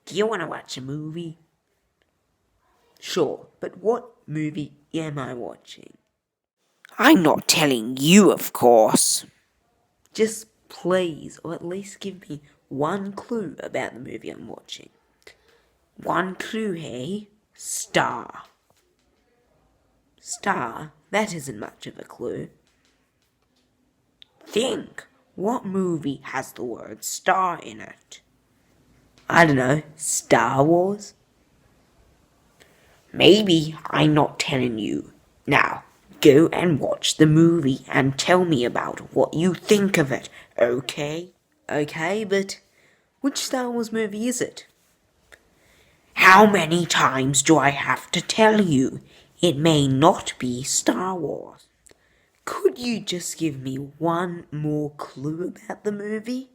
Do you want to watch a movie? Sure, but what movie am I watching? I'm not telling you, of course. Just please, or at least give me one clue about the movie I'm watching. One clue, hey? Star. Star? That isn't much of a clue. Think. What movie has the word star in it? I don't know. Star Wars? Maybe I'm not telling you. Now, go and watch the movie and tell me about what you think of it, okay? Okay, but which Star Wars movie is it? How many times do I have to tell you? It may not be Star Wars. Could you just give me one more clue about the movie?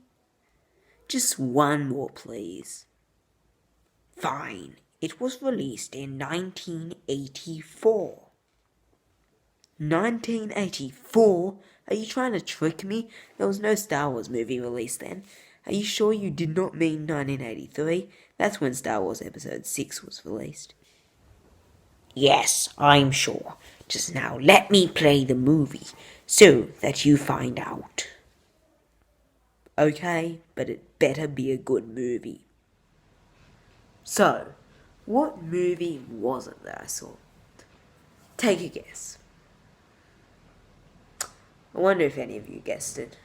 Just one more, please. Fine. It was released in 1984. 1984? Are you trying to trick me? There was no Star Wars movie released then. Are you sure you did not mean 1983? That's when Star Wars Episode 6 was released. Yes, I'm sure. Just now let me play the movie so that you find out. Okay, but it better be a good movie. So, what movie was it that I saw? Take a guess. I wonder if any of you guessed it.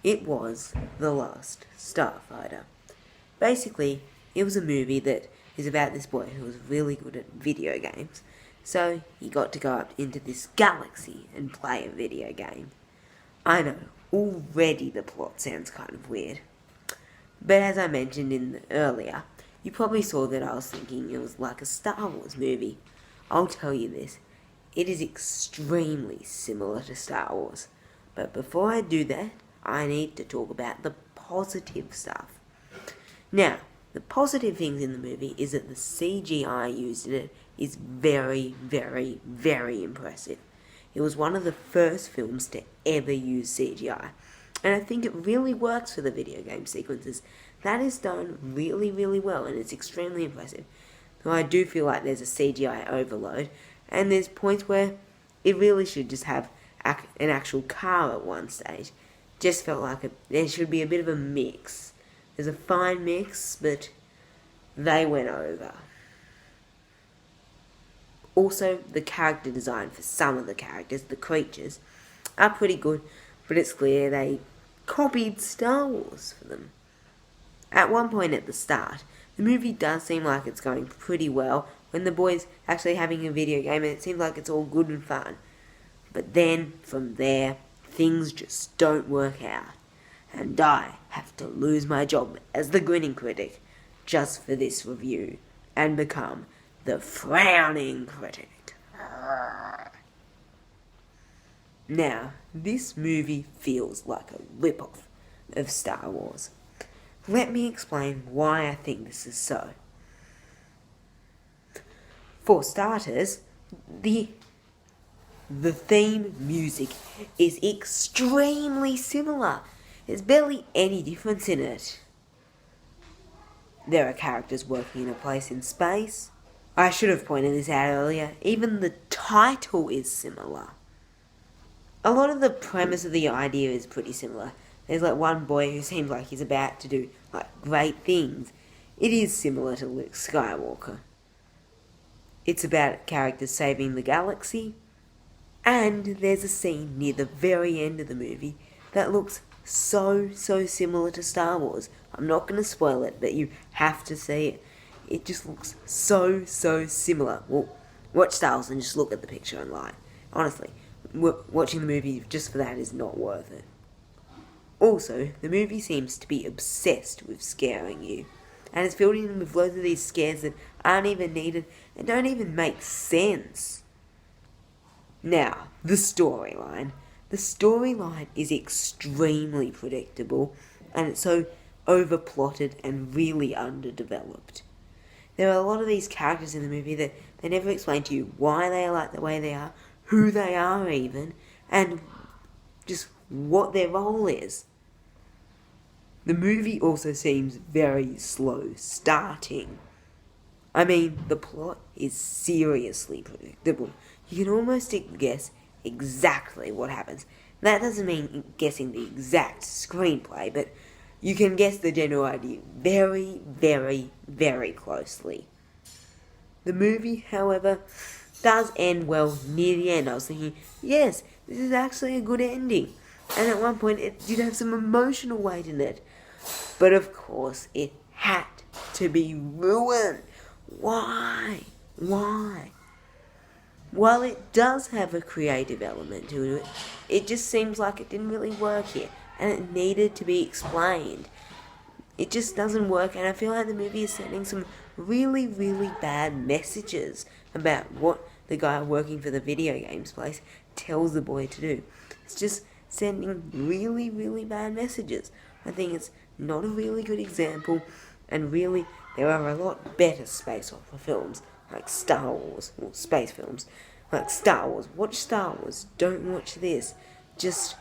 It was The Last Starfighter. Basically, it was a movie that is about this boy who was really good at video games. So, he got to go up into this galaxy and play a video game. I know, already the plot sounds kind of weird. But as I mentioned earlier, you probably saw that I was thinking it was like a Star Wars movie. I'll tell you this, it is extremely similar to Star Wars. But before I do that, I need to talk about the positive stuff. Now, the positive things in the movie is that the CGI used in it is very, very, very impressive. It was one of the first films to ever use CGI. And I think it really works for the video game sequences. That is done really, really well, and it's extremely impressive. Though I do feel like there's a CGI overload, and there's points where it really should just have an actual car at one stage. Just felt like there should be a bit of a mix. There's a fine mix, but they went over. Also, the character design for some of the characters, the creatures, are pretty good, but it's clear they copied Star Wars for them. At one point at the start, the movie does seem like it's going pretty well when the boy's actually having a video game and it seems like it's all good and fun. But then, from there, things just don't work out. And I have to lose my job as the grinning critic just for this review and become the frowning critic. Now, this movie feels like a rip-off of Star Wars. Let me explain why I think this is so. For starters, the theme music is extremely similar. There's barely any difference in it. There are characters working in a place in space. I should have pointed this out earlier. Even the title is similar. A lot of the premise of the idea is pretty similar. There's like one boy who seems like he's about to do like great things. It is similar to Luke Skywalker. It's about characters saving the galaxy. And there's a scene near the very end of the movie that looks so similar to Star Wars. I'm not going to spoil it, but you have to see it. It just looks so similar. Well, watch Star Wars and just look at the picture online. Honestly, watching the movie just for that is not worth it. Also, the movie seems to be obsessed with scaring you. And it's filled in with loads of these scares that aren't even needed and don't even make sense. Now, the storyline. The storyline is extremely predictable, and it's so overplotted and really underdeveloped. There are a lot of these characters in the movie that they never explain to you why they are like the way they are, who they are even, and just what their role is. The movie also seems very slow starting. I mean, the plot is seriously predictable. You can almost guess exactly what happens. That doesn't mean guessing the exact screenplay, but you can guess the general idea very, very, very closely. The movie, however, does end well near the end. I was thinking, yes, this is actually a good ending. And at one point, it did have some emotional weight in it. But of course, it had to be ruined. Why? Why? While it does have a creative element to it, it just seems like it didn't really work here, and it needed to be explained. It just doesn't work, and I feel like the movie is sending some really, really bad messages about what the guy working for the video games place tells the boy to do. It's just sending really, really bad messages. I think it's not a really good example, and really, there are a lot better space opera films, like Star Wars, or space films, like Star Wars. Watch Star Wars, don't watch this. Just,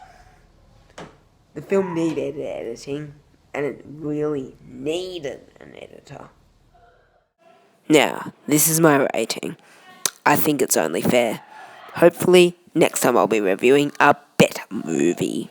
the film needed editing, and it really needed an editor. Now, this is my rating. I think it's only fair. Hopefully, next time I'll be reviewing a better movie.